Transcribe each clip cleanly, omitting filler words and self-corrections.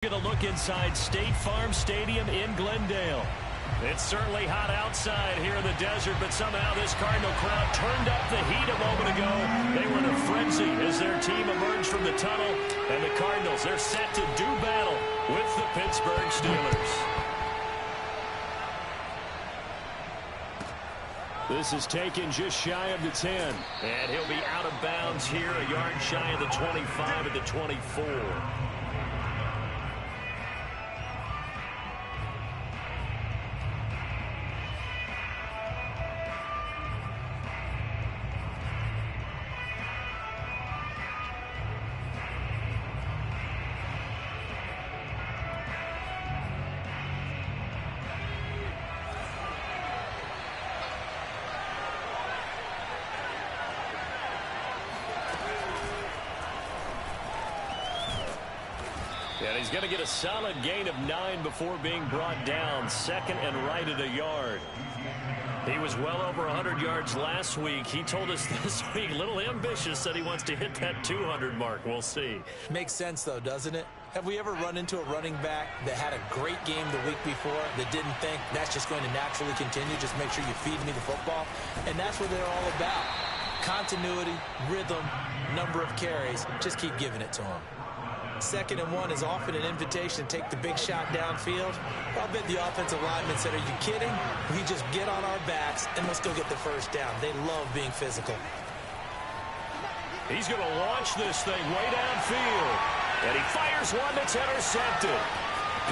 Going to look inside State Farm Stadium in Glendale. It's certainly hot outside here in the desert, but somehow this Cardinal crowd turned up the heat a moment ago. They were in a frenzy as their team emerged from the tunnel, and the Cardinals, they're set to do battle with the Pittsburgh Steelers. This is taken just shy of the 10. And he'll be out of bounds here, a yard shy of the 25 at the 24. And he's going to get a solid gain of 9 before being brought down. Second and right at a yard. He was well over 100 yards last week. He told us this week, a little ambitious, that he wants to hit that 200 mark. We'll see. Makes sense, though, doesn't it? Have we ever run into a running back that had a great game the week before that didn't think that's just going to naturally continue? Just make sure you feed me the football. And that's what they're all about. Continuity, rhythm, number of carries. Just keep giving it to him. 2nd and 1 is often an invitation to take the big shot downfield. I'll bet the offensive lineman said, are you kidding? We just get on our backs and let's go get the first down. They love being physical. He's going to launch this thing way downfield. And he fires one that's intercepted.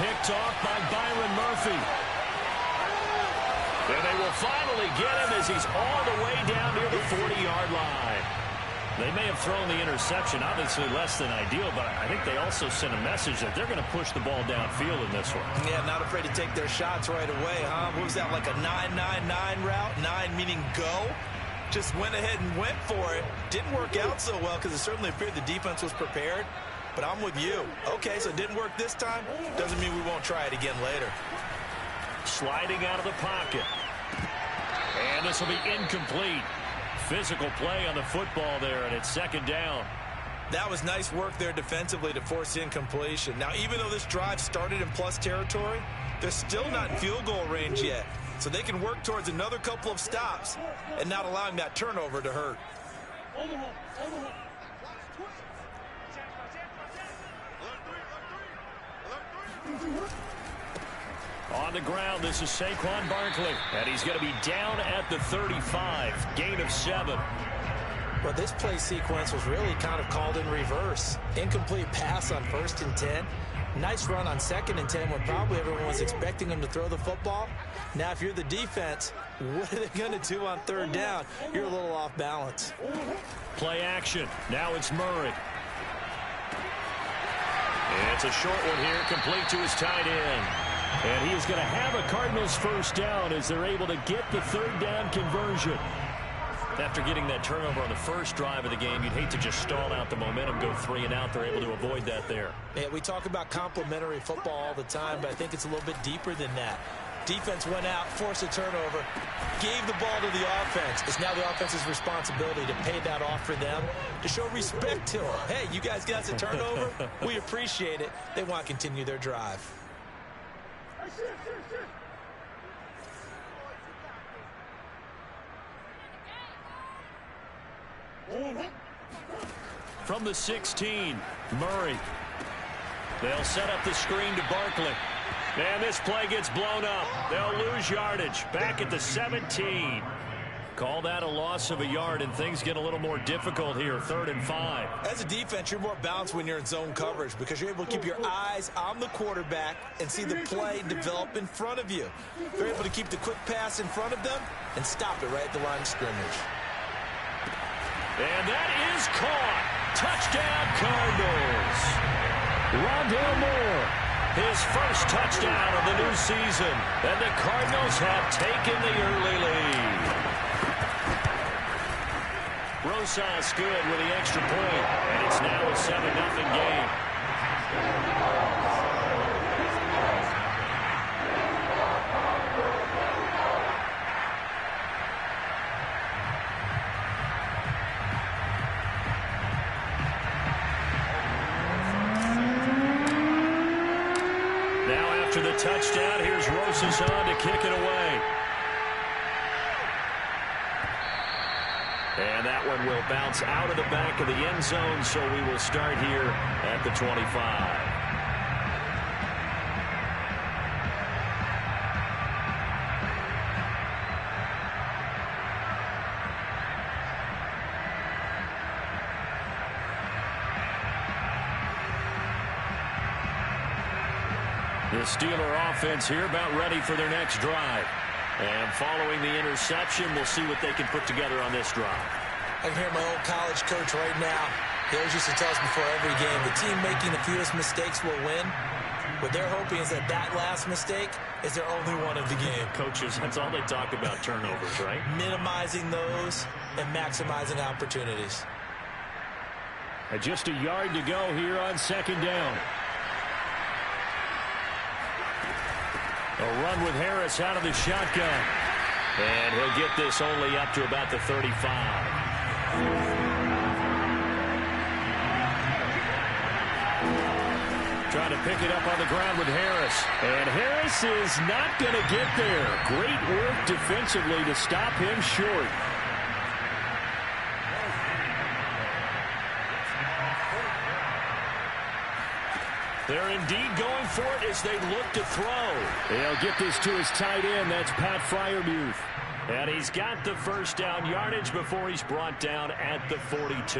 Picked off by Byron Murphy. And they will finally get him as he's all the way down near the 40-yard line. They may have thrown the interception, obviously less than ideal, but I think they also sent a message that they're going to push the ball downfield in this one. Yeah, not afraid to take their shots right away, huh? What was that, like a 9-9-9 route? 9 meaning go? Just went ahead and went for it. Didn't work out so well because it certainly appeared the defense was prepared. But I'm with you. Okay, so it didn't work this time. Doesn't mean we won't try it again later. Sliding out of the pocket. And this will be incomplete. Physical play on the football there, and it's 2nd down. That was nice work there defensively to force incompletion. Now, even though this drive started in plus territory, they're still not in field goal range yet. So they can work towards another couple of stops and not allowing that turnover to hurt. On the ground, this is Saquon Barkley, and he's going to be down at the 35, gain of 7. Well, this play sequence was really kind of called in reverse. Incomplete pass on 1st and 10. Nice run on 2nd and 10 when probably everyone was expecting him to throw the football. Now, if you're the defense, what are they going to do on 3rd down? You're a little off balance. Play action. Now it's Murray. It's a short one here, complete to his tight end. And he is going to have a Cardinals first down as they're able to get the 3rd down conversion. After getting that turnover on the first drive of the game, you'd hate to just stall out the momentum, go 3 and out. They're able to avoid that there. Yeah, we talk about complementary football all the time, but I think it's a little bit deeper than that. Defense went out, forced a turnover, gave the ball to the offense. It's now the offense's responsibility to pay that off for them, to show respect to them. Hey, you guys got a turnover? We appreciate it. They want to continue their drive. From the 16, Murray. They'll set up the screen to Barkley. And this play gets blown up. They'll lose yardage. Back at the 17. Call that a loss of a yard, and things get a little more difficult here, 3rd and 5. As a defense, you're more balanced when you're in zone coverage because you're able to keep your eyes on the quarterback and see the play develop in front of you. You're able to keep the quick pass in front of them and stop it right at the line of scrimmage. And that is caught. Touchdown, Cardinals. Rondale Moore, his first touchdown of the new season. And the Cardinals have taken the early lead. Rosas good with the extra point, and it's now a 7-0 game. Now after the touchdown, here's Rosas on to kick it away. And that one will bounce out of the back of the end zone, so we will start here at the 25. The Steeler offense here about ready for their next drive. And following the interception, we'll see what they can put together on this drive. I can hear my old college coach right now. He always used to tell us before every game, the team making the fewest mistakes will win. What they're hoping is that that last mistake is their only one of the game. Coaches, that's all they talk about, turnovers, right? Minimizing those and maximizing opportunities. And just a yard to go here on second down. A run with Harris out of the shotgun. And he'll get this only up to about the 35. Trying to pick it up on the ground with Harris. And Harris is not going to get there. Great work defensively to stop him short. They're indeed going for it as they look to throw. They'll get this to his tight end. That's Pat Freiermuth. And he's got the first down yardage before he's brought down at the 42.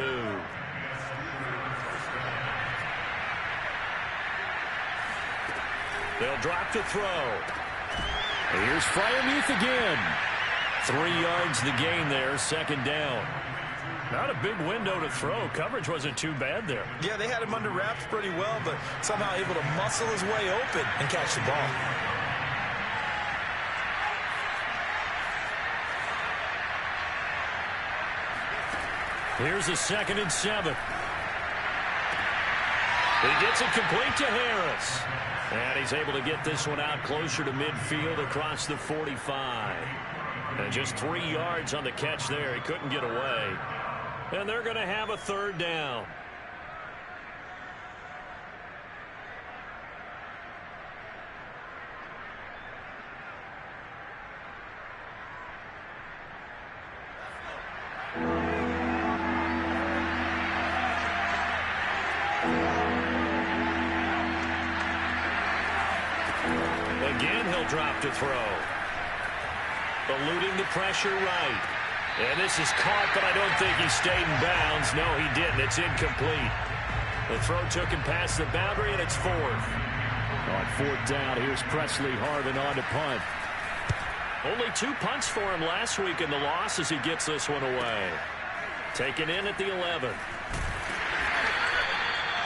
They'll drop to throw. Here's Freiermuth again. 3 yards the gain there, second down. Not a big window to throw. Coverage wasn't too bad there. Yeah, they had him under wraps pretty well, but somehow able to muscle his way open and catch the ball. Here's a 2nd and 7. He gets it complete to Harris. And he's able to get this one out closer to midfield across the 45. And just 3 yards on the catch there. He couldn't get away. And they're going to have a third down. Again, he'll drop to throw. Eluding the pressure right. And this is caught, but I don't think he stayed in bounds. No, he didn't. It's incomplete. The throw took him past the boundary, and it's 4th. On 4th down, here's Presley Harvin on to punt. Only 2 punts for him last week in the loss as he gets this one away. Taken in at the 11.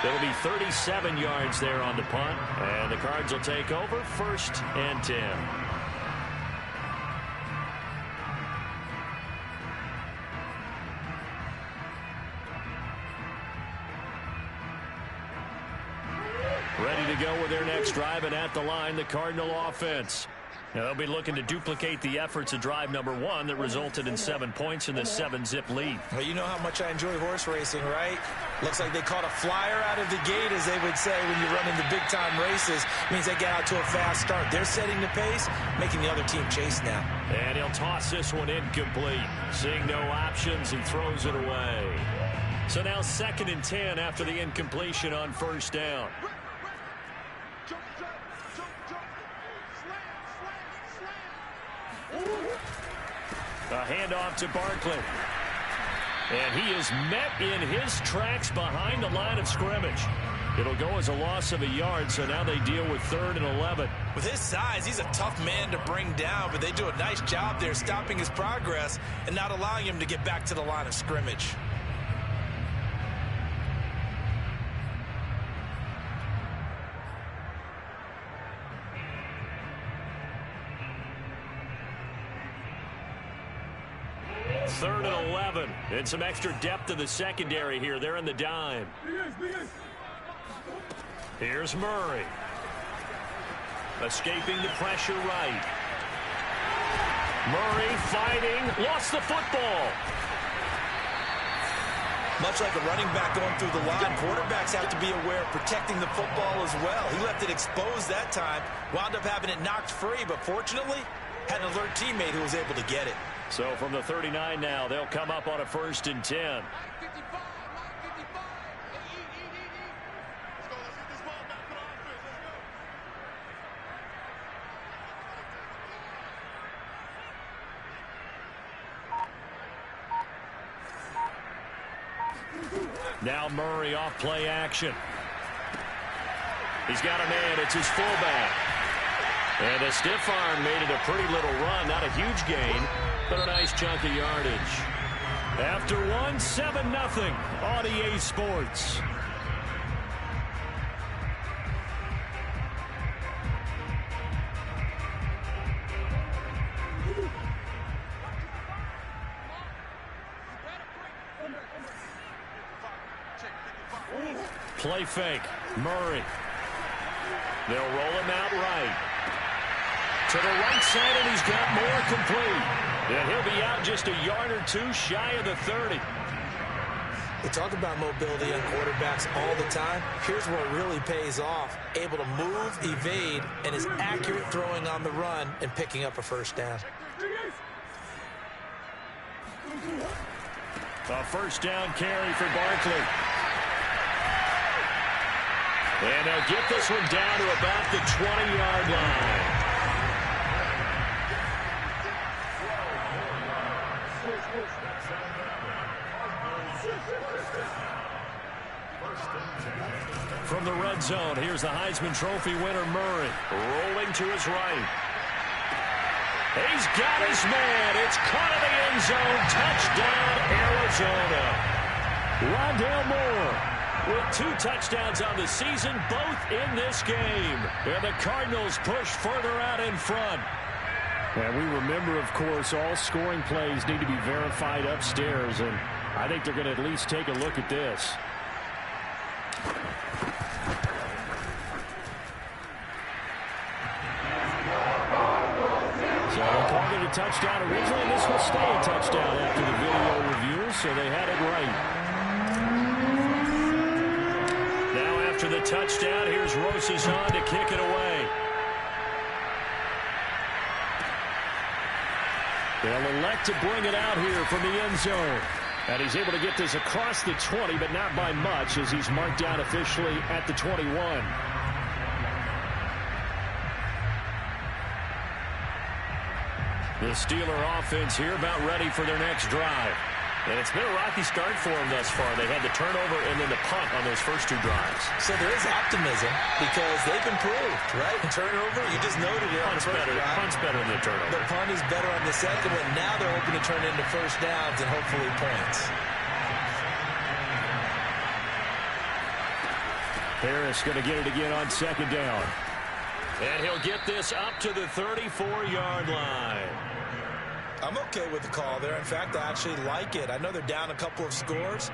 It'll be 37 yards there on the punt, and the Cards will take over 1st and 10. Ready to go with their next drive, and at the line, the Cardinal offense. Now they'll be looking to duplicate the efforts of drive number 1 that resulted in 7 points in the 7-zip lead. Well, you know how much I enjoy horse racing, right? Looks like they caught a flyer out of the gate, as they would say when you're running the big-time races. It means they get out to a fast start. They're setting the pace, making the other team chase now. And he'll toss this one incomplete. Seeing no options, he throws it away. So now 2nd and 10 after the incompletion on 1st down. A handoff to Barkley. And he is met in his tracks behind the line of scrimmage. It'll go as a loss of a yard, so now they deal with 3rd and 11. With his size, he's a tough man to bring down, but they do a nice job there stopping his progress and not allowing him to get back to the line of scrimmage. Third and 11. And some extra depth to the secondary here. They're in the dime. Here's Murray. Escaping the pressure right. Murray fighting. Lost the football. Much like a running back going through the line, quarterbacks have to be aware of protecting the football as well. He left it exposed that time, wound up having it knocked free, but fortunately had an alert teammate who was able to get it. So from the 39 now, they'll come up on a 1st and 10. Now Murray off play action. He's got a man. It's his fullback. And a stiff arm made it a pretty little run. Not a huge gain, but a nice chunk of yardage. After one, 7-0 on EA Sports. Play fake. Murray. They'll roll him out right. To the right side, and he's got more complete. And he'll be out just a yard or two shy of the 30. We talk about mobility on quarterbacks all the time. Here's where it really pays off. Able to move, evade, and is accurate throwing on the run and picking up a 1st down. A 1st down carry for Barkley. And they'll get this one down to about the 20-yard line. From the red zone, here's the Heisman Trophy winner, Murray, rolling to his right. He's got his man. It's caught in the end zone. Touchdown, Arizona. Rondale Moore with 2 touchdowns on the season, both in this game. And the Cardinals push further out in front. And we remember, of course, all scoring plays need to be verified upstairs, and I think they're going to at least take a look at this. So they called it a touchdown originally, and this will stay a touchdown after the video review, so they had it right. After the touchdown, here's Rosas on to kick it away. They'll elect to bring it out here from the end zone. And he's able to get this across the 20, but not by much, as he's marked down officially at the 21. The Steeler offense here about ready for their next drive. And it's been a rocky start for them thus far. They had the turnover and then the punt on those first 2 drives. So there is optimism because they've improved, right? And turnover, you just noted it. Punt's better than the turnover. The punt is better on the second one. Now they're hoping to turn into 1st downs and hopefully points. Harris going to get it again on 2nd down. And he'll get this up to the 34-yard line. I'm okay with the call there. In fact, I actually like it. I know they're down a couple of scores,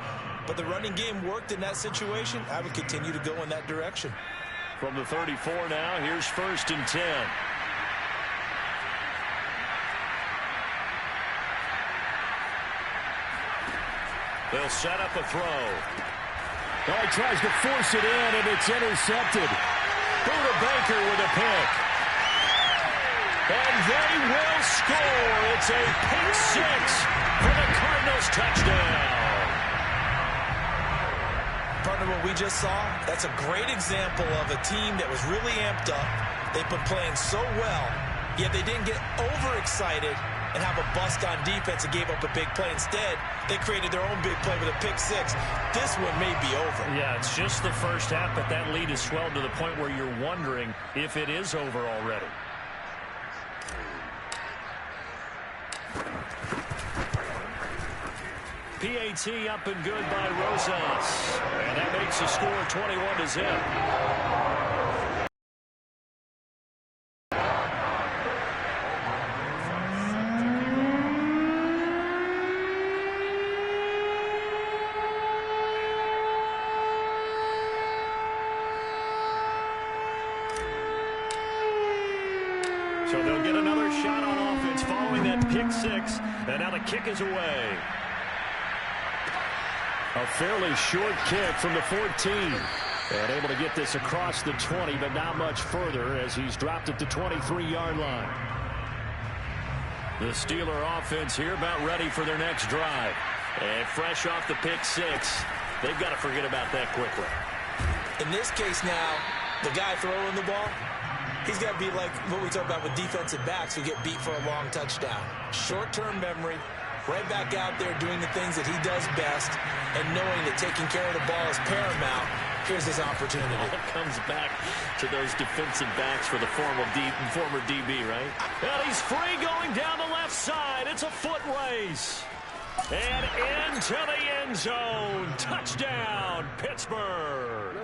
but the running game worked in that situation. I would continue to go in that direction. From the 34 now, here's 1st and 10. They'll set up a throw. Oh, he tries to force it in, and it's intercepted. Buda Baker with a pick. And they will score. It's a pick 6 for the Cardinals touchdown. Partner, what we just saw, that's a great example of a team that was really amped up. They've been playing so well, yet they didn't get overexcited and have a bust on defense and gave up a big play. Instead, they created their own big play with a pick 6. This one may be over. Yeah, it's just the first half, but that lead has swelled to the point where you're wondering if it is over already. PAT up and good by Rosas. And that makes the score 21-0. So they'll get another shot on offense following that pick 6. And now the kick is away. A fairly short kick from the 14. And able to get this across the 20, but not much further as he's dropped it to 23-yard line. The Steeler offense here about ready for their next drive. And fresh off the pick six, they've got to forget about that quickly. In this case now, the guy throwing the ball, he's got to be like what we talk about with defensive backs who get beat for a long touchdown. Short-term memory, right back out there doing the things that he does best, and knowing that taking care of the ball is paramount. Here's his opportunity. It comes back to those defensive backs for the former DB, right? And he's free going down the left side. It's a foot race. And into the end zone. Touchdown, Pittsburgh.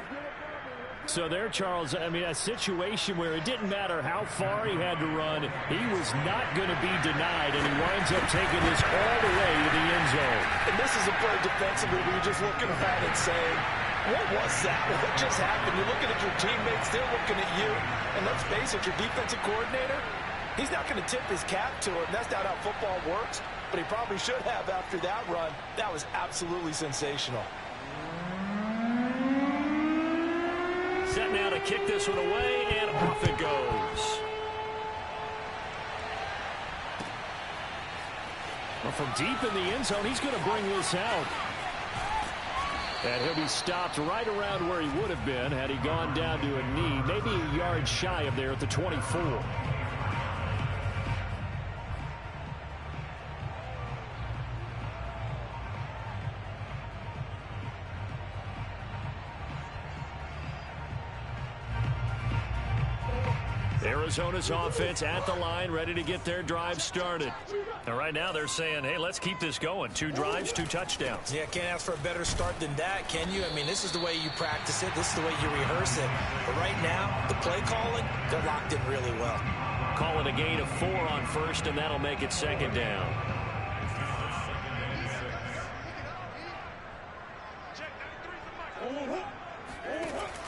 So there, Charles, I mean, a situation where it didn't matter how far he had to run, he was not going to be denied, and he winds up taking this all the way to the end zone. And this is a play defensively where you're just looking around and saying, what was that? What just happened? You're looking at your teammates, they're looking at you. And let's face it, your defensive coordinator, he's not going to tip his cap to it. That's not how football works, but he probably should have after that run. That was absolutely sensational. Set now to kick this one away, and off it goes. Well, from deep in the end zone, he's going to bring this out. And he'll be stopped right around where he would have been had he gone down to a knee, maybe a yard shy of there at the 24. Arizona's offense at the line, ready to get their drive started. And right now they're saying, hey, let's keep this going. 2 drives, 2 touchdowns. Yeah, can't ask for a better start than that, can you? I mean, this is the way you practice it. This is the way you rehearse it. But right now, the play calling, they're locked in really well. Call it a gain of 4 on first, and that'll make it second down.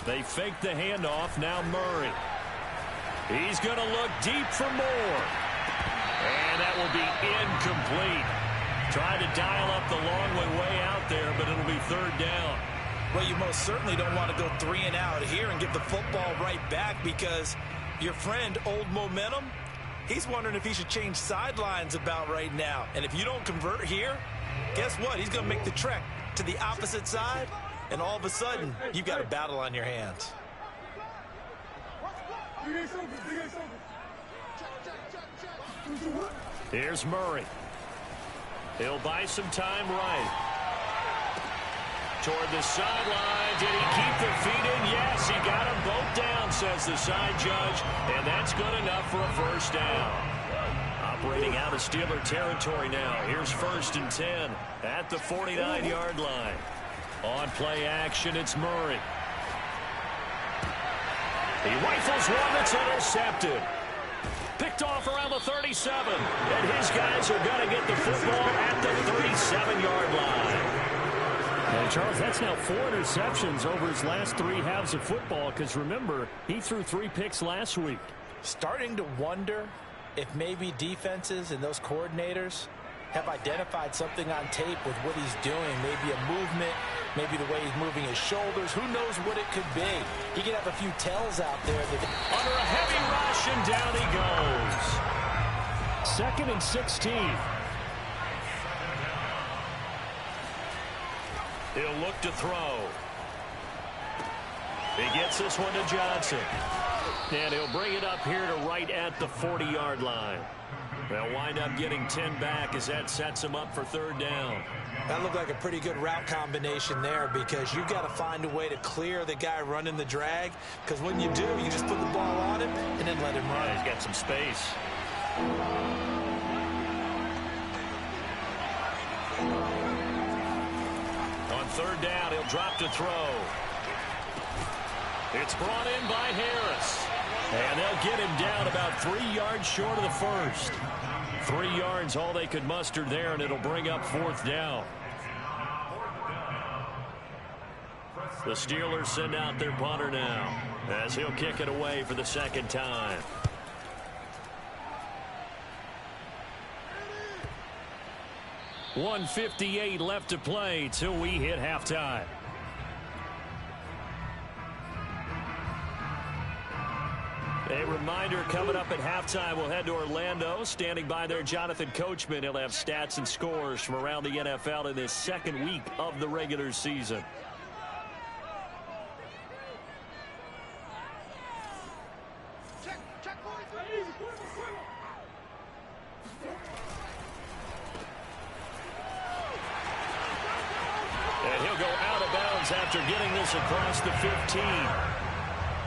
They fake the handoff. Now Murray. He's going to look deep for more. And that will be incomplete. Tried to dial up the long way out there, but it'll be third down. Well, you most certainly don't want to go 3 and out here and give the football right back, because your friend, Old Momentum, he's wondering if he should change sidelines about right now. And if you don't convert here, guess what? He's going to make the trek to the opposite side, and all of a sudden, you've got a battle on your hands. Here's Murray. He'll buy some time right. Toward the sideline. Did he keep the feet in? Yes, he got them both down, says the side judge. And that's good enough for a first down. Operating out of Steeler territory now. Here's 1st and 10 at the 49-yard line. On play action, it's Murray. He rifles one that's intercepted. Picked off around the 37. And his guys are going to get the football at the 37-yard line. Well, Charles, that's now 4 interceptions over his last 3 halves of football, because remember, he threw 3 picks last week. Starting to wonder if maybe defenses and those coordinators have identified something on tape with what he's doing. Maybe a movement, maybe the way he's moving his shoulders. Who knows what it could be? He could have a few tells out there. Under a heavy rush, and down he goes. 2nd and 16. He'll look to throw. He gets this one to Johnson. And he'll bring it up here to right at the 40-yard line. They'll wind up getting 10 back as that sets him up for third down. That looked like a pretty good route combination there, because you've got to find a way to clear the guy running the drag, because when you do, you just put the ball on him and then let him run. He's got some space. On third down, he'll drop to throw. It's brought in by Harris. And they'll get him down about 3 yards short of the first. 3 yards, all they could muster there, and it'll bring up 4th down. The Steelers send out their punter now, as he'll kick it away for the 2nd time. 1:58 left to play till we hit halftime. A reminder, coming up at halftime, we'll head to Orlando. Standing by there, Jonathan Coachman. He'll have stats and scores from around the NFL in this second week of the regular season. And he'll go out of bounds after getting this across the 15.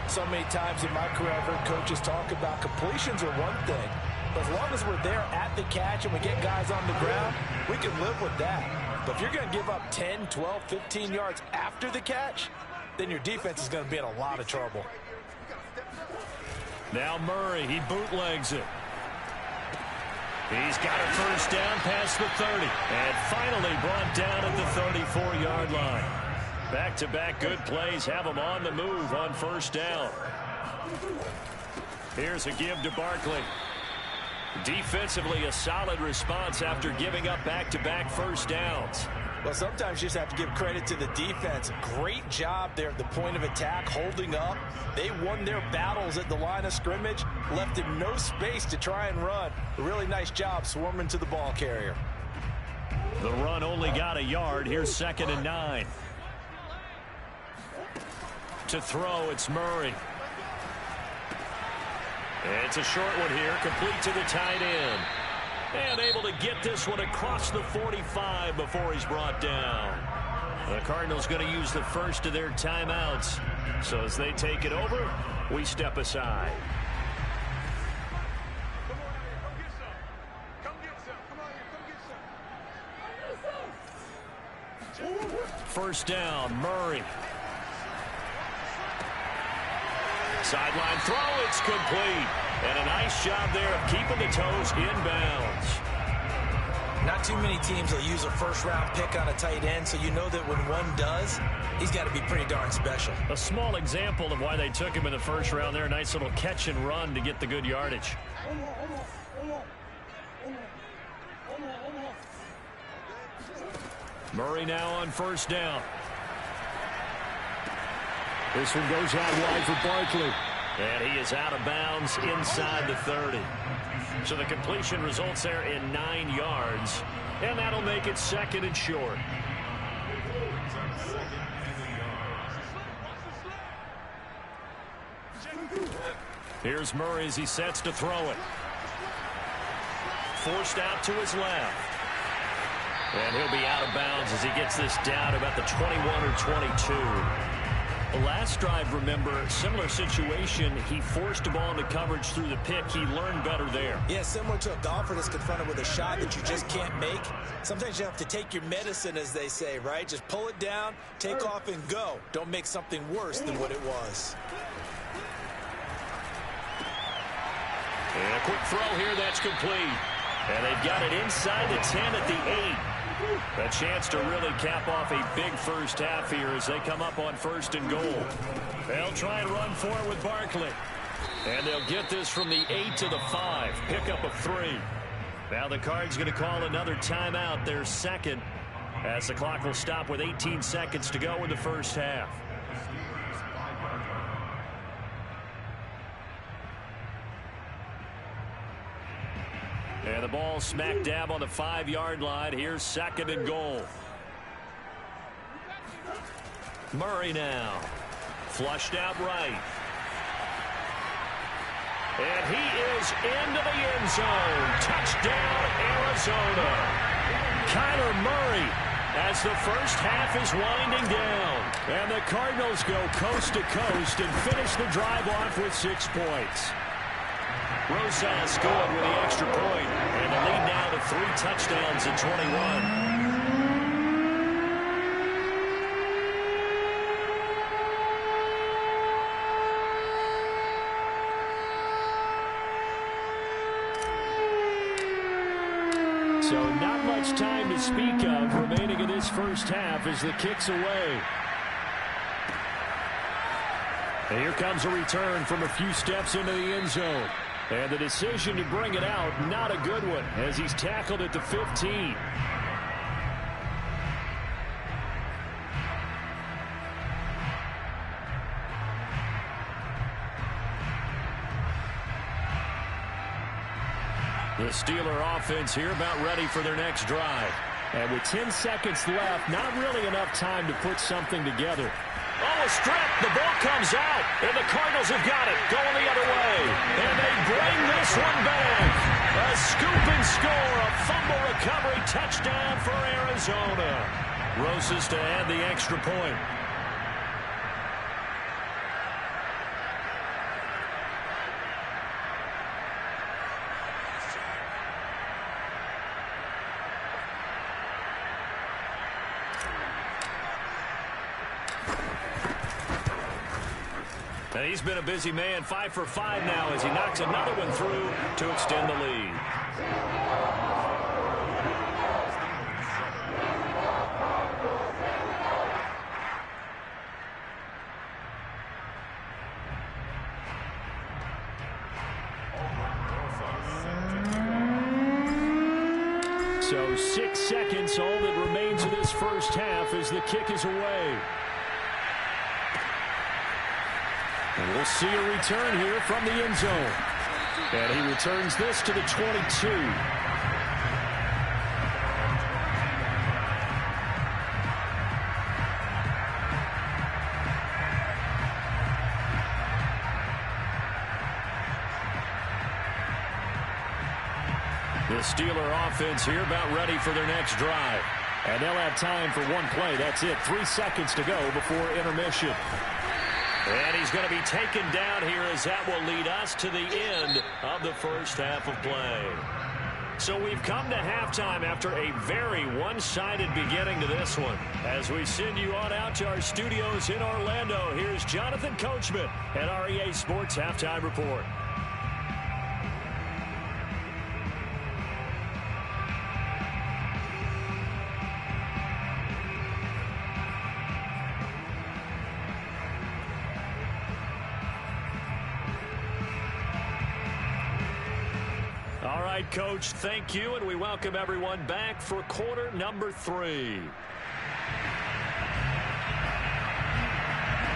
So many times in my career, I've heard coaches talk about completions are one thing. But as long as we're there at the catch and we get guys on the ground, we can live with that. But if you're going to give up 10, 12, 15 yards after the catch, then your defense is going to be in a lot of trouble. Now Murray, he bootlegs it. He's got a first down past the 30. And finally brought down at the 34-yard line. Back-to-back good plays have him on the move on first down. Here's a give to Barkley. Defensively, a solid response after giving up back-to-back first downs. Well, sometimes you just have to give credit to the defense. Great job there at the point of attack, holding up. They won their battles at the line of scrimmage, left him no space to try and run. A really nice job swarming to the ball carrier. The run only got a yard. Here's 2nd and 9. To throw, it's Murray. It's a short one here, complete to the tight end. And able to get this one across the 45 before he's brought down. The Cardinals going to use the first of their timeouts. So as they take it over, we step aside. First down, Murray. Sideline throw, it's complete. And a nice job there of keeping the toes inbounds. Not too many teams will use a first-round pick on a tight end, so you know that when one does, he's got to be pretty darn special. A small example of why they took him in the first round there. Nice little catch and run to get the good yardage. Murray now on first down. This one goes out wide for Barkley. And he is out of bounds inside the 30. So the completion results there in 9 yards. And that'll make it 2nd and short. Here's Murray as he sets to throw it. Forced out to his left. And he'll be out of bounds as he gets this down about the 21 or 22. The last drive, remember, similar situation. He forced the ball into coverage through the pick. He learned better there. Yeah, similar to a golfer that's confronted with a shot that you just can't make. Sometimes you have to take your medicine, as they say, right? Just pull it down, take off, and go. Don't make something worse than what it was. And a quick throw here, that's complete. And they've got it inside the 10 at the 8. A chance to really cap off a big first half here as they come up on 1st and goal. They'll try and run for it with Barkley. And they'll get this from the 8 to the 5. Pickup of 3. Now the Cards going to call another timeout, their second, as the clock will stop with 18 seconds to go in the first half. And the ball smack dab on the 5-yard line. Here's 2nd and goal. Murray now. Flushed out right. And he is into the end zone. Touchdown, Arizona. Kyler Murray as the first half is winding down. And the Cardinals go coast to coast and finish the drive off with 6 points. Rosas scored with the extra point, and the lead now to 3 touchdowns at 21. So not much time to speak of remaining in this first half as the kick's away. And here comes a return from a few steps into the end zone. And the decision to bring it out, not a good one, as he's tackled at the 15. The Steeler offense here about ready for their next drive. And with 10 seconds left, not really enough time to put something together. Oh, a strip. The ball comes out, and the Cardinals have got it going the other way. And they bring this one back. A scoop and score, a fumble recovery touchdown for Arizona. Roses to add the extra point. And he's been a busy man, 5 for 5 now as he knocks another one through to extend the lead. So 6 seconds, all that remains of this first half as the kick is away. And we'll see a return here from the end zone. And he returns this to the 22. The Steeler offense here about ready for their next drive. And they'll have time for one play. That's it. 3 seconds to go before intermission. And he's going to be taken down here as that will lead us to the end of the first half of play. So we've come to halftime after a very one-sided beginning to this one. As we send you on out to our studios in Orlando, here's Jonathan Coachman at REA Sports Halftime Report. All right, Coach, thank you, and we welcome everyone back for quarter number 3.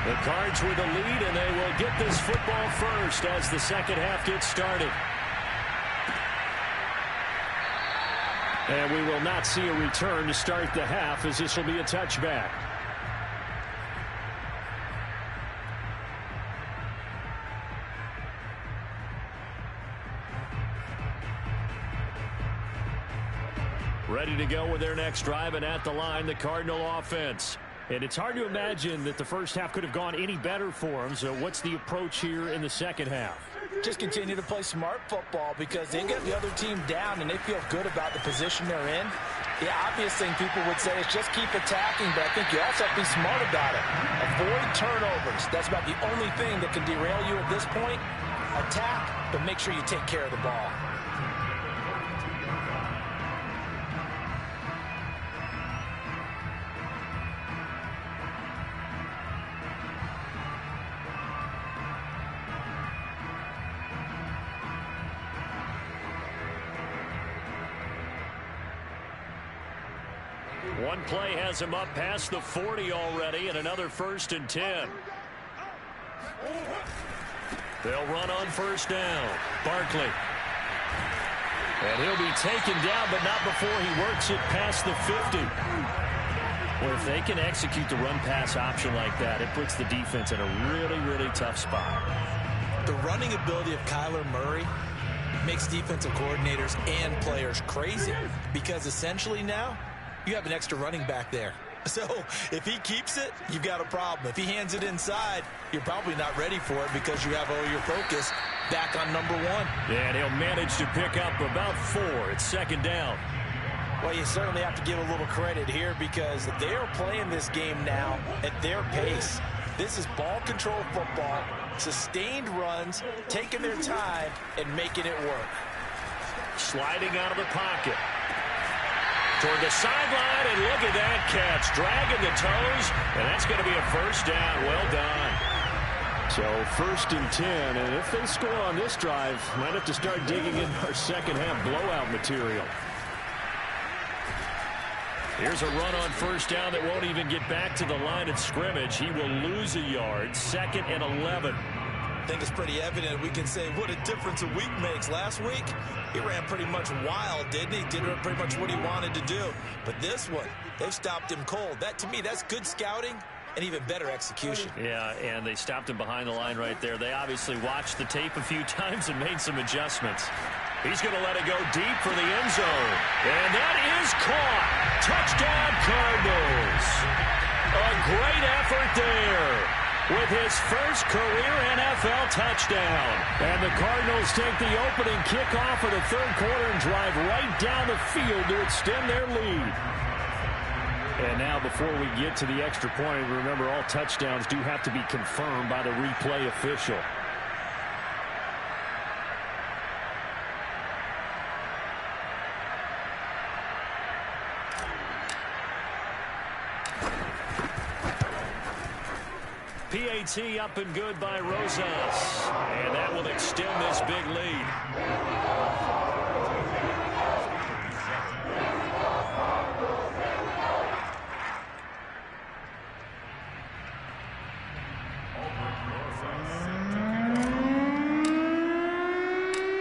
The Cards with the lead, and they will get this football first as the second half gets started. And we will not see a return to start the half as this will be a touchback. Ready to go with their next drive, and at the line, the Cardinal offense. And it's hard to imagine that the first half could have gone any better for them. So what's the approach here in the second half? Just continue to play smart football because they get the other team down and they feel good about the position they're in. The obvious thing people would say is just keep attacking, but I think you also have to be smart about it. Avoid turnovers. That's about the only thing that can derail you at this point. Attack, but make sure you take care of the ball. One play has him up past the 40 already, and another 1st and 10. They'll run on first down. Barkley. And he'll be taken down, but not before he works it past the 50. Well, if they can execute the run-pass option like that, it puts the defense in a really, really tough spot. The running ability of Kyler Murray makes defensive coordinators and players crazy because essentially now you have an extra running back there. So if he keeps it, you've got a problem. If he hands it inside, you're probably not ready for it because you have all your focus back on number 1. And he'll manage to pick up about 4. It's second down. Well, you certainly have to give a little credit here because they are playing this game now at their pace. This is ball control football, sustained runs, taking their time, and making it work. Sliding out of the pocket. Toward the sideline, and look at that catch. Dragging the toes, and that's going to be a first down. Well done. So 1st and 10, and if they score on this drive, might have to start digging in our second half blowout material. Here's a run on first down that won't even get back to the line of scrimmage. He will lose a yard. 2nd and 11. I think it's pretty evident. We can say what a difference a week makes. Last week, he ran pretty much wild, didn't he? Did pretty much what he wanted to do. But this one, they've stopped him cold. That, to me, that's good scouting and even better execution. Yeah, and they stopped him behind the line right there. They obviously watched the tape a few times and made some adjustments. He's going to let it go deep for the end zone. And that is caught. Touchdown, Cardinals. A great effort there with his first career NFL touchdown. And the Cardinals take the opening kickoff of the third quarter and drive right down the field to extend their lead. And now before we get to the extra point, remember all touchdowns do have to be confirmed by the replay official. PAT up and good by Rosas. And that will extend this big lead.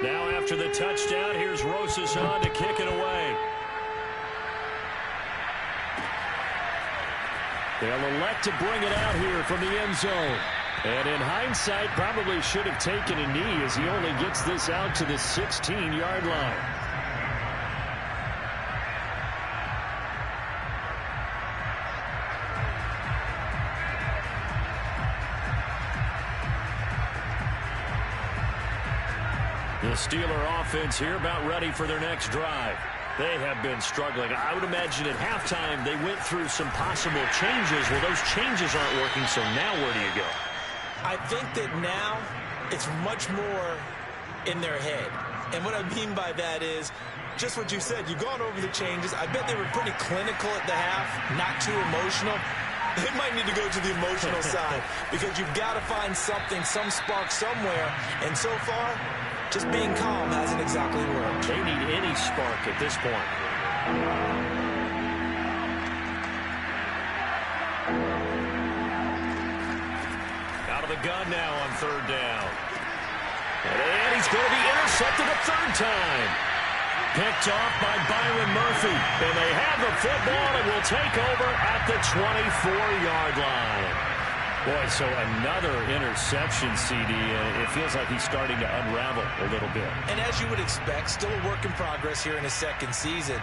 Now after the touchdown, here's Rosas on to kick it away. They'll elect to bring it out here from the end zone. And in hindsight, probably should have taken a knee as he only gets this out to the 16-yard line. The Steeler offense here about ready for their next drive. They have been struggling. I would imagine at halftime they went through some possible changes. Well, those changes aren't working, so now where do you go? I think that now it's much more in their head. And what I mean by that is just what you said. You've gone over the changes. I bet they were pretty clinical at the half, not too emotional. They might need to go to the emotional side because you've got to find something, some spark somewhere. And so far, just being calm hasn't exactly worked. They need any spark at this point. Out of the gun now on third down. And he's going to be intercepted a third time. Picked off by Byron Murphy. And they have the football and will take over at the 24-yard line. Boy, so another interception, CD. It feels like he's starting to unravel a little bit. And as you would expect, still a work in progress here in his second season.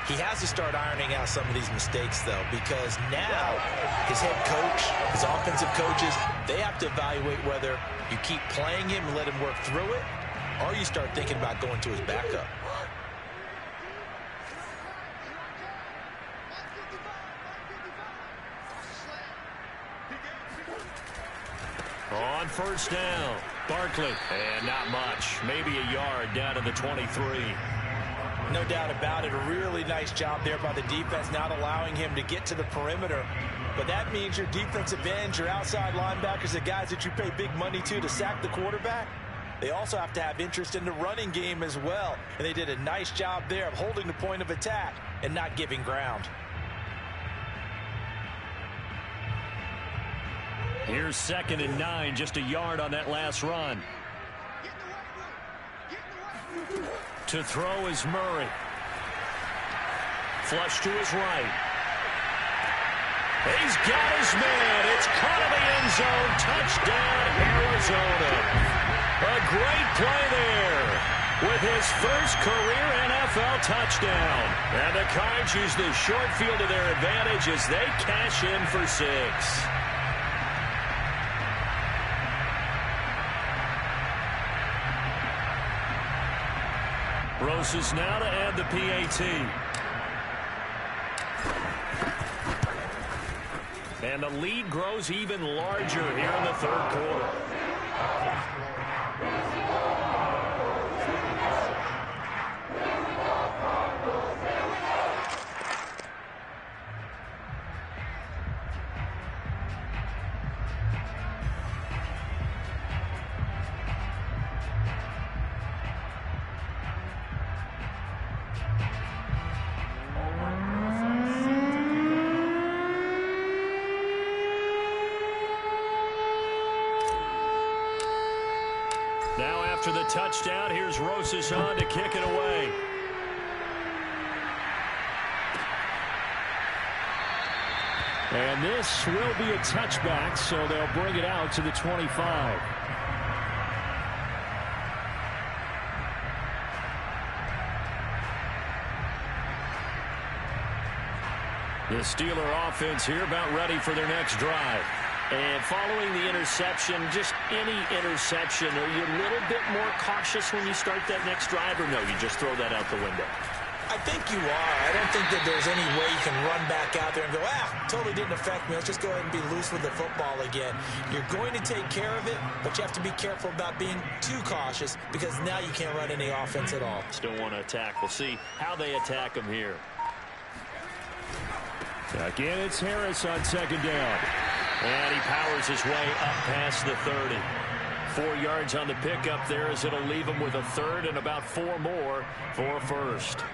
He has to start ironing out some of these mistakes, though, because now his head coach, his offensive coaches, they have to evaluate whether you keep playing him and let him work through it, or you start thinking about going to his backup. On first down, Barkley. And not much. Maybe a yard down to the 23. No doubt about it. A really nice job there by the defense, not allowing him to get to the perimeter. But that means your defensive ends, your outside linebackers, the guys that you pay big money to sack the quarterback, they also have to have interest in the running game as well. And they did a nice job there of holding the point of attack and not giving ground. Here's 2nd and 9, just a yard on that last run. To throw is Murray. Flush to his right. He's got his man. It's caught in the end zone. Touchdown, Arizona. A great play there with his first career NFL touchdown. And the Cards use the short field to their advantage as they cash in for 6. Rosas now to add the PAT. And the lead grows even larger here in the third quarter. After the touchdown, here's Rosas on to kick it away. And this will be a touchback, so they'll bring it out to the 25. The Steeler offense here about ready for their next drive. And following the interception, just any interception, are you a little bit more cautious when you start that next drive, or no, you just throw that out the window? I think you are. I don't think that there's any way you can run back out there and go, totally didn't affect me. Let's just go ahead and be loose with the football again. You're going to take care of it, but you have to be careful about being too cautious because now you can't run any offense at all. Still want to attack. We'll see how they attack them here. Again, it's Harris on second down. And he powers his way up past the 30. 4 yards on the pickup there as it'll leave him with a third and about 4 more for a first.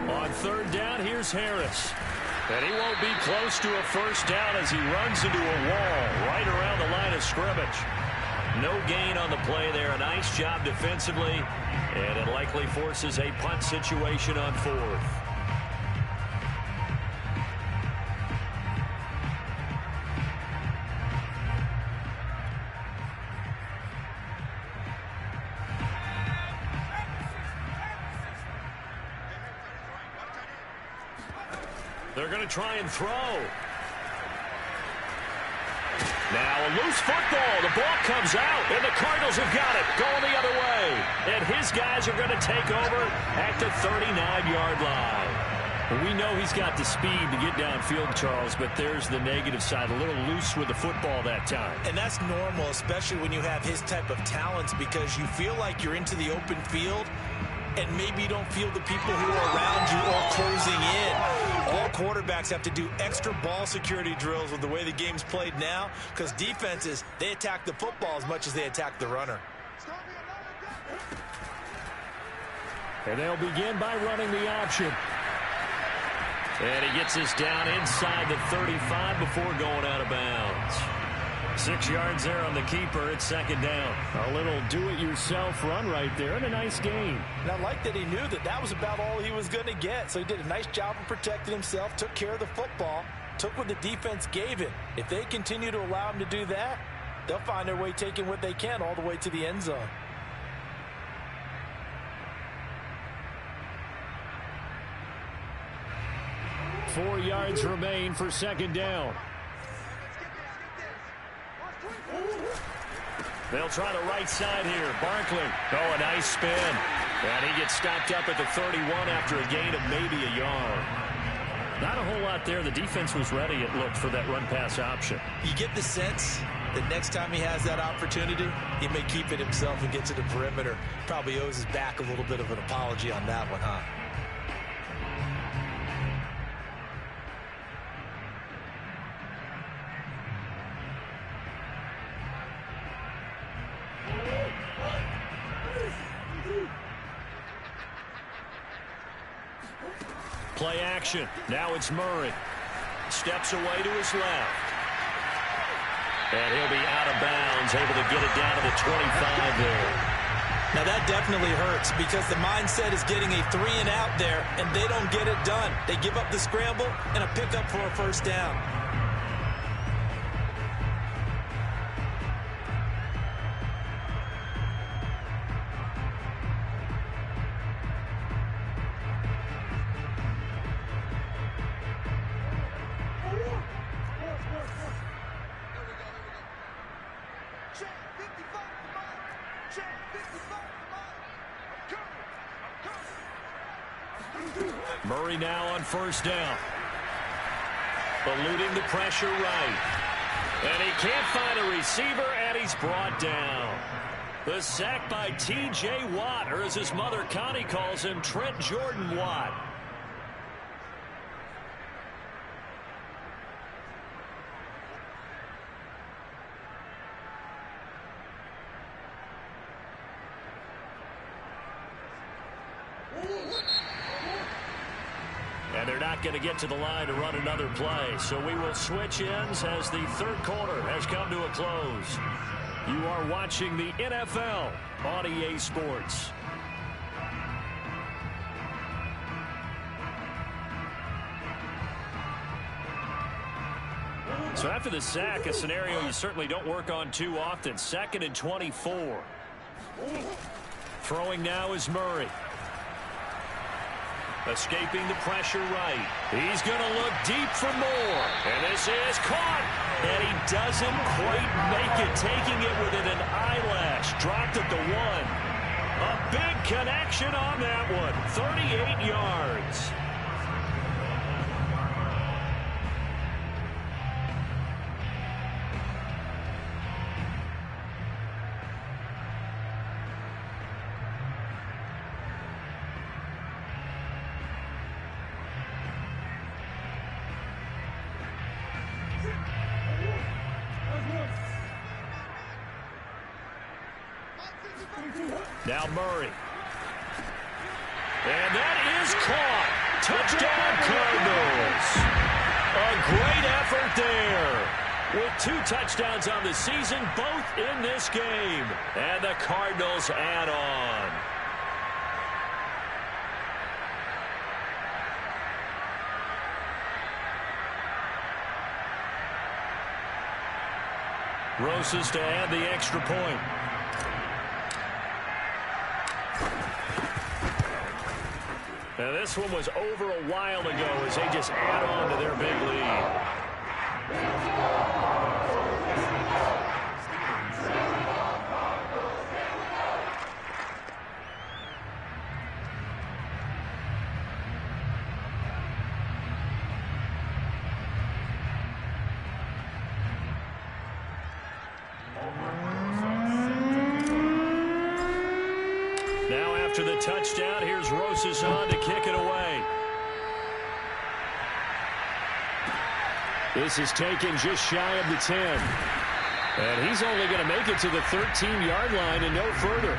On third down, here's Harris. And he won't be close to a first down as he runs into a wall right around the line of scrimmage. No gain on the play there. A nice job defensively. And it likely forces a punt situation on fourth. They're going to try and throw. Now a loose football. The ball comes out, and the Cardinals have got it. Going the other way. And his guys are going to take over at the 39-yard line. We know he's got the speed to get downfield, Charles, but there's the negative side. A little loose with the football that time. And that's normal, especially when you have his type of talents, because you feel like you're into the open field, and maybe you don't feel the people who are around you all closing in. All quarterbacks have to do extra ball security drills with the way the game's played now, because defenses, they attack the football as much as they attack the runner. And they'll begin by running the option. And he gets us down inside the 35 before going out of bounds. 6 yards there on the keeper. It's second down. A little do-it-yourself run right there and a nice gain. And I like that he knew that that was about all he was going to get. So he did a nice job of protecting himself, took care of the football, took what the defense gave him. If they continue to allow him to do that, they'll find their way taking what they can all the way to the end zone. Four yards remain for second down. They'll try the right side here. Barkley. Oh, a nice spin. And he gets stopped up at the 31 after a gain of maybe a yard. Not a whole lot there. The defense was ready, it looked, for that run-pass option. You get the sense that next time he has that opportunity, he may keep it himself and get to the perimeter. Probably owes his back a little bit of an apology on that one, huh? Play action. Now it's Murray. Steps away to his left. And he'll be out of bounds, able to get it down to the 25 there. Now that definitely hurts because the mindset is getting a 3-and-out there, and they don't get it done. They give up the scramble and a pickup for a first down. Murray now on first down. Eluding the pressure right. And he can't find a receiver, and he's brought down. The sack by T.J. Watt, or as his mother Connie calls him, Trent Jordan Watt. not going to get to the line to run another play. So we will switch ends as the third quarter has come to a close. You are watching the NFL on EA Sports. So after the sack, a scenario you certainly don't work on too often. 2nd and 24. Throwing now is Murray. Escaping the pressure right. He's going to look deep for more. And this is caught. And he doesn't quite make it, taking it within an eyelash. Dropped at the 1. A big connection on that one. 38 yards. Now Murray. And that is caught. Touchdown Cardinals. A great effort there. With 2 touchdowns on the season, both in this game. And the Cardinals add on. Rosas to add the extra point. Now this one was over a while ago as they just add on to their big lead. After the touchdown, here's Rosas on to kick it away. This is taken just shy of the 10. And he's only going to make it to the 13-yard line and no further.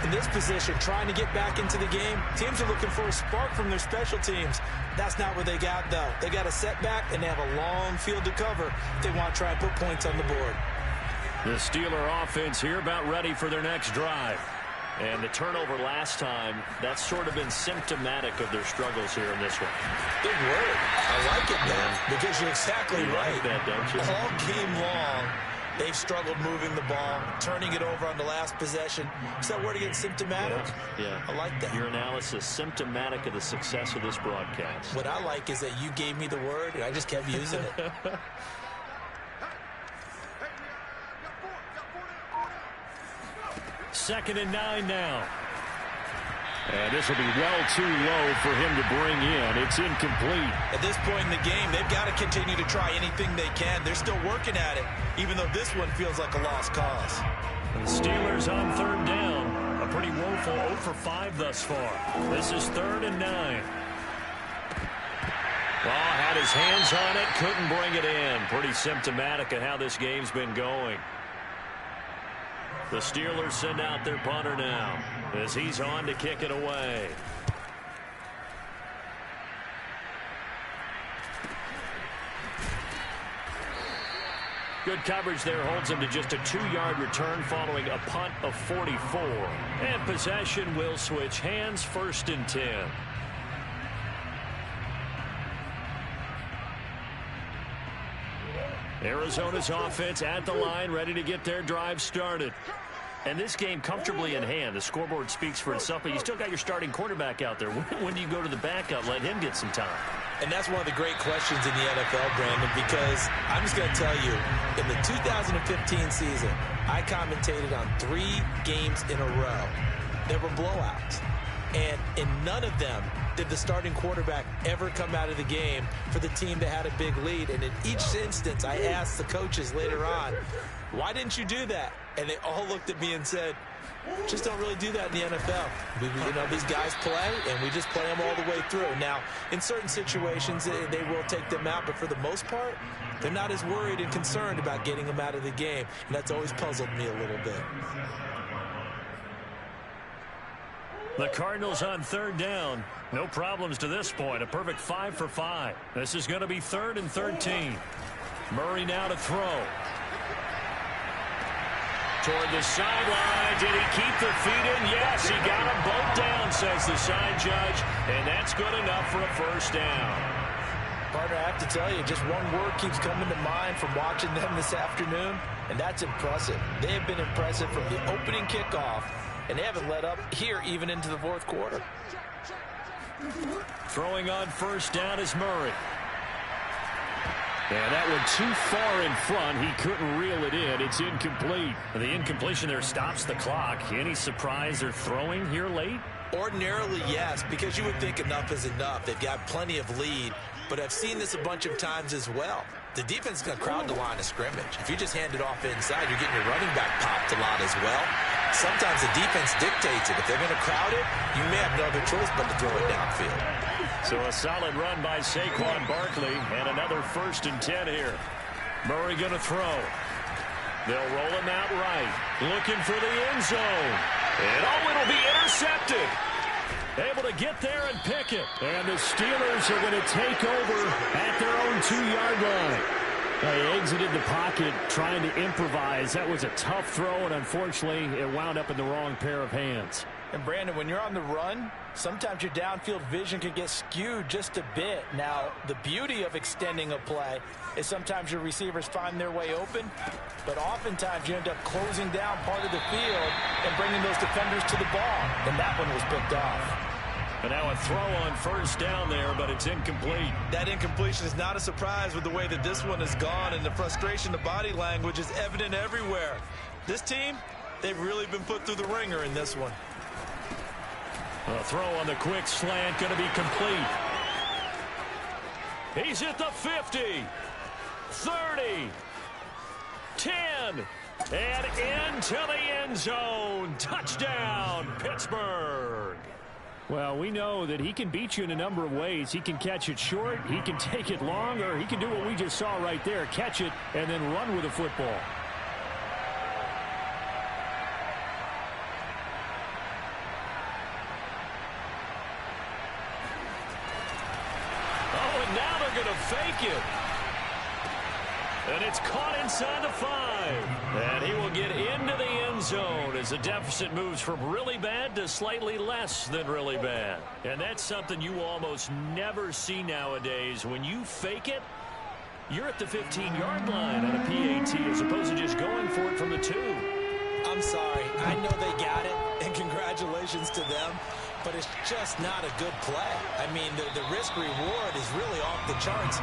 In this position, trying to get back into the game, teams are looking for a spark from their special teams. That's not what they got, though. They got a setback, and they have a long field to cover if they want to try and put points on the board. The Steeler offense here about ready for their next drive. And the turnover last time, that's sort of been symptomatic of their struggles here in this one. Big word. I like it now because you're exactly right. Like that, don't you? All game long, they've struggled moving the ball, turning it over on the last possession. Is that word again, symptomatic? Yeah. I like that. Your analysis, symptomatic of the success of this broadcast. What I like is that you gave me the word, and I just kept using it. 2nd and 9 now. And this will be well too low for him to bring in. It's incomplete. At this point in the game, they've got to continue to try anything they can. They're still working at it, even though this one feels like a lost cause. The Steelers on 3rd down. A pretty woeful 0 for 5 thus far. This is 3rd and 9. Had his hands on it, couldn't bring it in. Pretty symptomatic of how this game's been going. The Steelers send out their punter now as he's on to kick it away. Good coverage there holds him to just a 2-yard return following a punt of 44. And possession will switch hands, 1st and 10. Arizona's offense at the line, ready to get their drive started. And this game comfortably in hand. The scoreboard speaks for itself, but you still got your starting quarterback out there. When do you go to the backup, let him get some time? And that's one of the great questions in the NFL, Brandon, because I'm just going to tell you, in the 2015 season, I commentated on 3 games in a row. There were blowouts. And in none of them did the starting quarterback ever come out of the game for the team that had a big lead. And in each instance, I asked the coaches later on, why didn't you do that? And they all looked at me and said, just don't really do that in the NFL. These guys play, and we just play them all the way through. Now, in certain situations, they will take them out, but for the most part, they're not as worried and concerned about getting them out of the game. And that's always puzzled me a little bit. The Cardinals on third down. No problems to this point. A perfect 5 for 5. This is going to be 3rd and 13. Murray now to throw. Toward the sideline. Did he keep the feet in? Yes, he got them both down, says the side judge. And that's good enough for a first down. Partner, I have to tell you, just one word keeps coming to mind from watching them this afternoon, and that's impressive. They have been impressive from the opening kickoff, and they haven't let up here even into the fourth quarter. Throwing on first down is Murray. And that one too far in front. He couldn't reel it in. It's incomplete. The incompletion there stops the clock. Any surprise they're throwing here late? Ordinarily, yes, because you would think enough is enough. They've got plenty of lead, but I've seen this a bunch of times as well. The defense is going to crowd the line of scrimmage. If you just hand it off inside, you're getting your running back popped a lot as well. Sometimes the defense dictates it. If they're going to crowd it, you may have no other choice but to throw it downfield. So a solid run by Saquon Barkley, and another 1st and 10 here. Murray going to throw. They'll roll him out right. Looking for the end zone. And it'll be intercepted. Able to get there and pick it. And the Steelers are going to take over at their own 2-yard line. They exited the pocket trying to improvise. That was a tough throw, and unfortunately, it wound up in the wrong pair of hands. And, Brandon, when you're on the run, sometimes your downfield vision can get skewed just a bit. Now, the beauty of extending a play is sometimes your receivers find their way open, but oftentimes you end up closing down part of the field and bringing those defenders to the ball. And that one was picked off. And now a throw on first down there, but it's incomplete. That incompletion is not a surprise with the way that this one has gone, and the frustration, the body language is evident everywhere. This team, they've really been put through the ringer in this one. A throw on the quick slant going to be complete. He's at the 50, 30, 10, and into the end zone. Touchdown, Pittsburgh. Well, we know that he can beat you in a number of ways. He can catch it short, he can take it long, or he can do what we just saw right there, catch it and then run with the football. Oh, and now they're going to fake it. And it's caught inside the 5. And he will get into the end zone as the deficit moves from really bad to slightly less than really bad. And that's something you almost never see nowadays. When you fake it, you're at the 15-yard line on a PAT as opposed to just going for it from the 2. I'm sorry. I know they got it, and congratulations to them, but it's just not a good play. I mean, the risk-reward is really off the charts.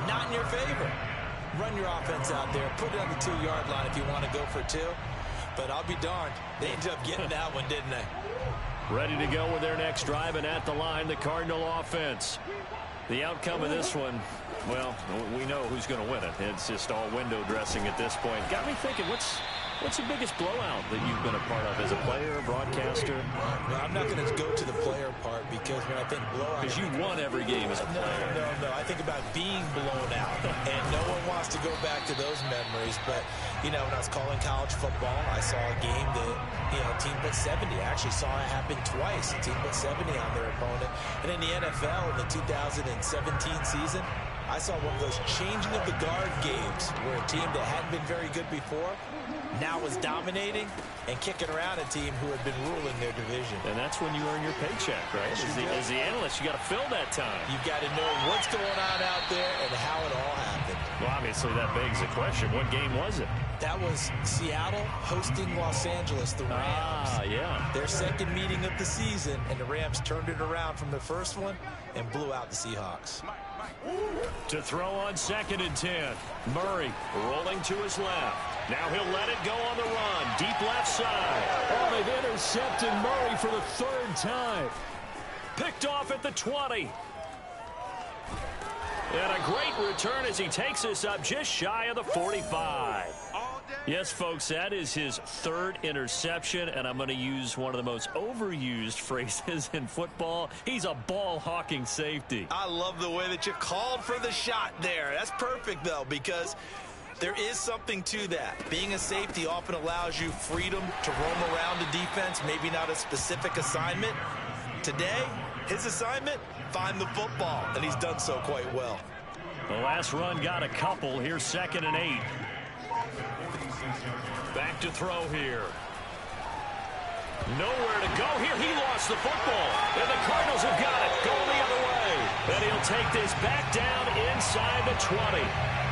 Not in your favor. Run your offense out there. Put it on the 2-yard line if you want to go for 2. But I'll be darned. They ended up getting that one, didn't they? Ready to go with their next drive, and at the line, the Cardinal offense. The outcome of this one, well, we know who's going to win it. It's just all window dressing at this point. Got me thinking, what's the biggest blowout that you've been a part of as a player, a broadcaster? Well, I'm not going to go to the player part because when I think blowout... Because you won every game as a player. No. I think about being blown out, and no one wants to go back to those memories. But, you know, when I was calling college football, I saw a game that, you know, a team put 70. I actually saw it happen twice. A team put 70 on their opponent. And in the NFL, in the 2017 season, I saw one of those changing of the guard games where a team that hadn't been very good before now was dominating and kicking around a team who had been ruling their division. And that's when you earn your paycheck, right? As the analyst, you got to fill that time. You've got to know what's going on out there and how it all happened. Well, obviously that begs the question, what game was it? That was Seattle hosting Los Angeles, the Rams. Ah, yeah. Their second meeting of the season, and the Rams turned it around from the first one and blew out the Seahawks. To throw on 2nd and 10. Murray rolling to his left. Now he'll let it go on the run. Deep left side. Oh, they've intercepted Murray for the 3rd time. Picked off at the 20. And a great return as he takes us up just shy of the 45. Yes, folks, that is his 3rd interception, and I'm going to use one of the most overused phrases in football. He's a ball-hawking safety. I love the way that you called for the shot there. That's perfect, though, because There is something to that. Being a safety often allows you freedom to roam around the defense, maybe not a specific assignment. Today, his assignment, find the football, and he's done so quite well. The last run got a couple. Here's 2nd and 8. Back to throw here. Nowhere to go here. He lost the football. And the Cardinals have got it. Going the other way. And he'll take this back down inside the 20.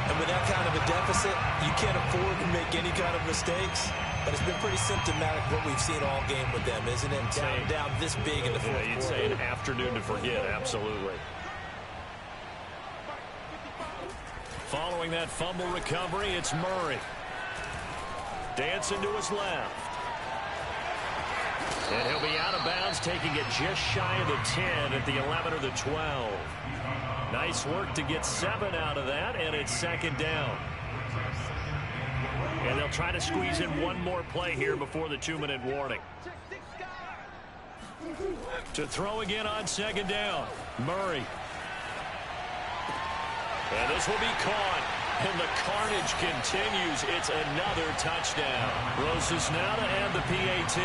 And with that kind of a deficit, you can't afford to make any kind of mistakes. But it's been pretty symptomatic of what we've seen all game with them, isn't it? Down this big in the fourth quarter. You'd say an afternoon to forget, absolutely. Following that fumble recovery, it's Murray. Dancing to his left. And he'll be out of bounds, taking it just shy of the 10 at the 11 or the 12. Nice work to get 7 out of that, and it's 2nd down. And they'll try to squeeze in one more play here before the 2-minute warning. To throw again on 2nd down, Murray. And this will be caught. And the carnage continues. It's another touchdown. Rosas now to add the PAT.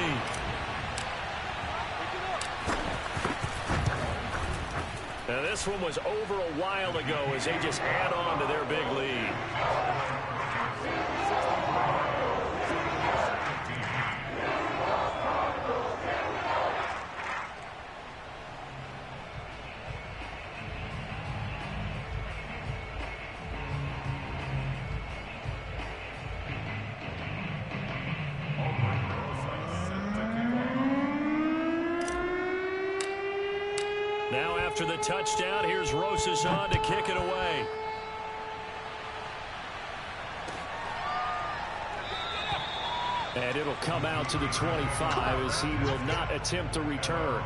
Now this one was over a while ago as they just add on to their big lead. Now after the touchdown, here's Rosas on to kick it away. And it'll come out to the 25 as he will not attempt to return.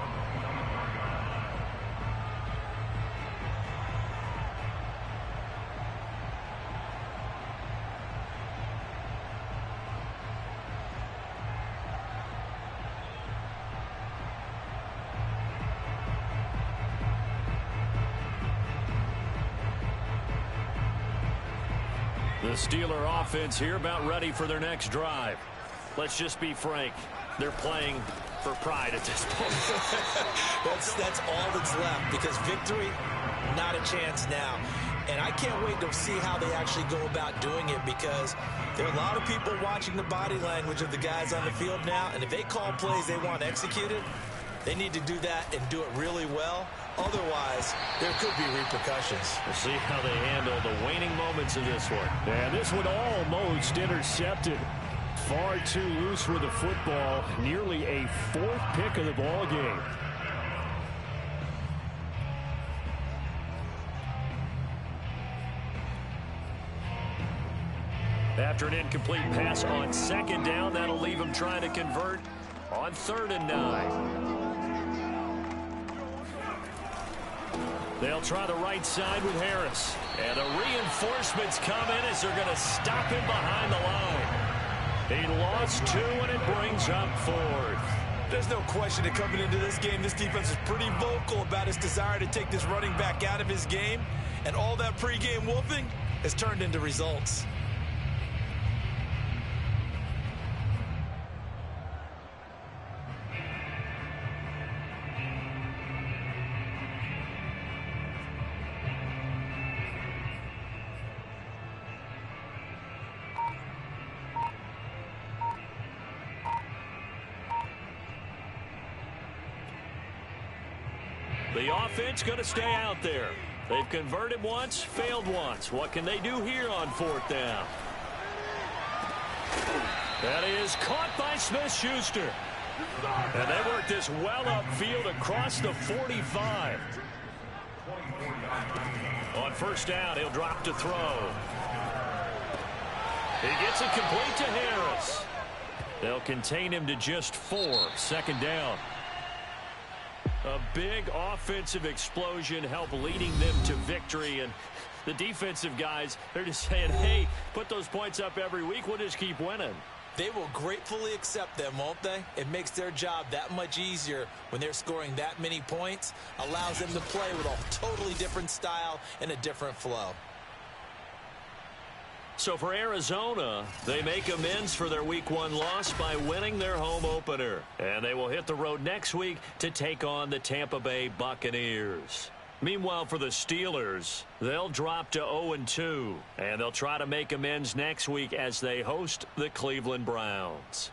The Steeler offense here about ready for their next drive. Let's just be frank. They're playing for pride at this point. that's all that's left, because victory, not a chance now. And I can't wait to see how they actually go about doing it, because there are a lot of people watching the body language of the guys on the field now, and if they call plays they want executed, they need to do that and do it really well. Otherwise, there could be repercussions. We'll see how they handle the waning moments of this one. And this one almost intercepted. Far too loose with the football. Nearly a 4th pick of the ball game. After an incomplete pass on 2nd down, that'll leave him trying to convert on 3rd and 9. They'll try the right side with Harris. And the reinforcements come in as they're going to stop him behind the line. He lost 2, and it brings up 4th. There's no question that coming into this game, this defense is pretty vocal about its desire to take this running back out of his game. And all that pregame wolfing has turned into results. The offense going to stay out there. They've converted once, failed once. What can they do here on 4th down? That is caught by Smith-Schuster. And they work this well upfield across the 45. On 1st down, he'll drop to throw. He gets it complete to Harris. They'll contain him to just 4. 2nd down. A big offensive explosion helped leading them to victory. And the defensive guys, they're just saying, hey, put those points up every week. We'll just keep winning. They will gratefully accept them, won't they? It makes their job that much easier when they're scoring that many points. Allows them to play with a totally different style and a different flow. So for Arizona, they make amends for their Week 1 loss by winning their home opener. And they will hit the road next week to take on the Tampa Bay Buccaneers. Meanwhile, for the Steelers, they'll drop to 0-2, and they'll try to make amends next week as they host the Cleveland Browns.